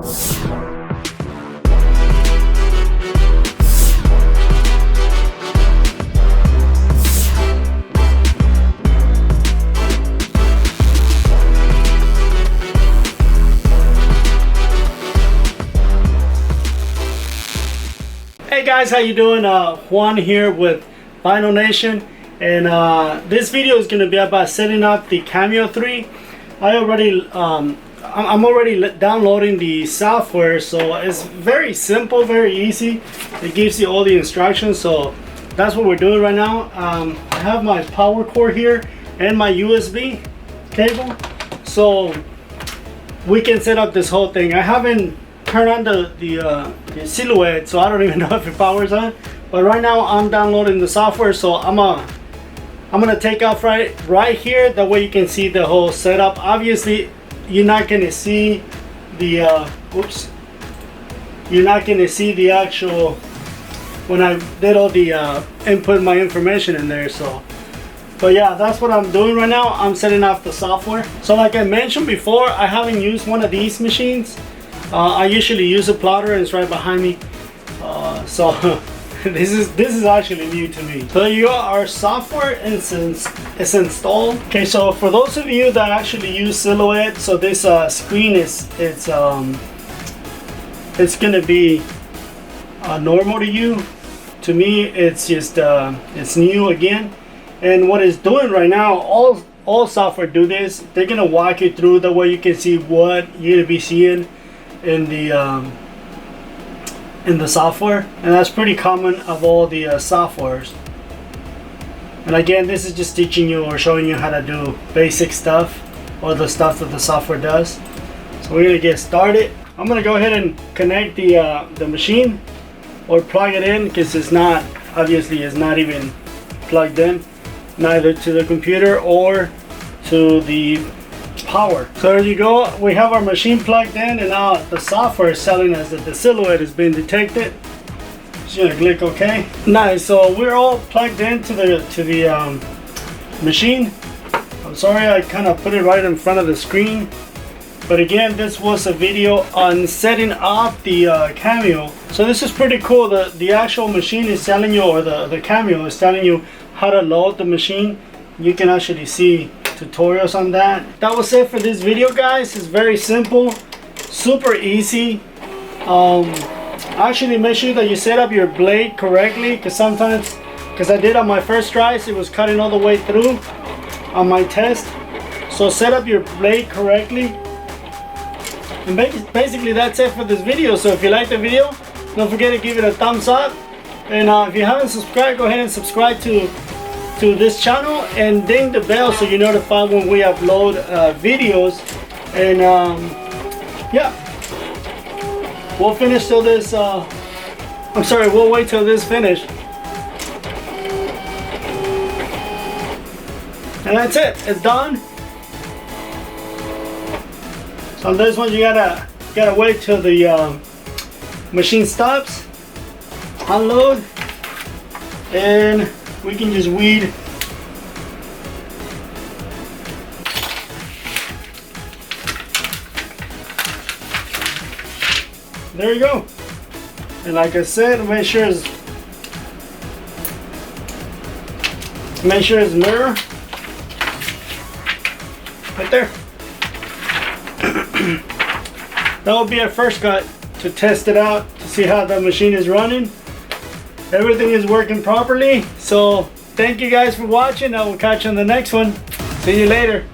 Hey guys, how you doing? Juan here with Vinyl Nation, and this video is going to be about setting up the Cameo 3. I'm already downloading the software, so it's very simple, very easy. It gives you all the instructions, so that's what we're doing right now. I have my power cord here and my USB cable, so we can set up this whole thing. I haven't turn on the silhouette, so I don't even know if it powers on, but right now I'm downloading the software, so I'm gonna take off right here. That way you can see the whole setup. Obviously you're not gonna see the you're not gonna see the actual when I did all the input my information in there. So but yeah, that's what I'm doing right now. I'm setting off the software. So like I mentioned before, I haven't used one of these machines. I usually use a plotter, and it's right behind me. So this is actually new to me. So you got our software is installed. Okay, so for those of you that actually use Silhouette, so this screen it's gonna be normal to you. To me, it's just it's new again. And what it's doing right now, all software do this. They're gonna walk you through the way you can see what you're gonna be seeing in the software, and that's pretty common of all the softwares. And again, this is just teaching you or showing you how to do basic stuff, or the stuff that the software does. So we're gonna get started. I'm gonna go ahead and connect the machine, or plug it in, because it's not even plugged in, neither to the computer or to the power. So there you go, we have our machine plugged in, and now the software is telling us that the silhouette has been detected. Just gonna click OK. Nice. So we're all plugged into the machine. I'm sorry I kind of put it right in front of the screen, but again, this was a video on setting up the Cameo. So this is pretty cool. The actual machine is telling you, or the Cameo is telling you how to load the machine. You can actually see tutorials on that. That was it for this video, guys. It's very simple, super easy. Actually make sure that you set up your blade correctly, because sometimes, because I did on my first tries, it was cutting all the way through on my test. So set up your blade correctly, and basically that's it for this video. So if you like the video, don't forget to give it a thumbs up, and if you haven't subscribed, go ahead and subscribe to this channel, and ding the bell so you're notified when we upload videos. And yeah, we'll finish till this I'm sorry, we'll wait till this finish, and that's it. It's done. So on this one, you gotta wait till the machine stops, unload, and we can just weed. There you go. And like I said, make sure it's mirror right there. That will be our first cut to test it out, to see how the machine is running. Everything is working properly. So thank you guys for watching. I will catch you on the next one. See you later.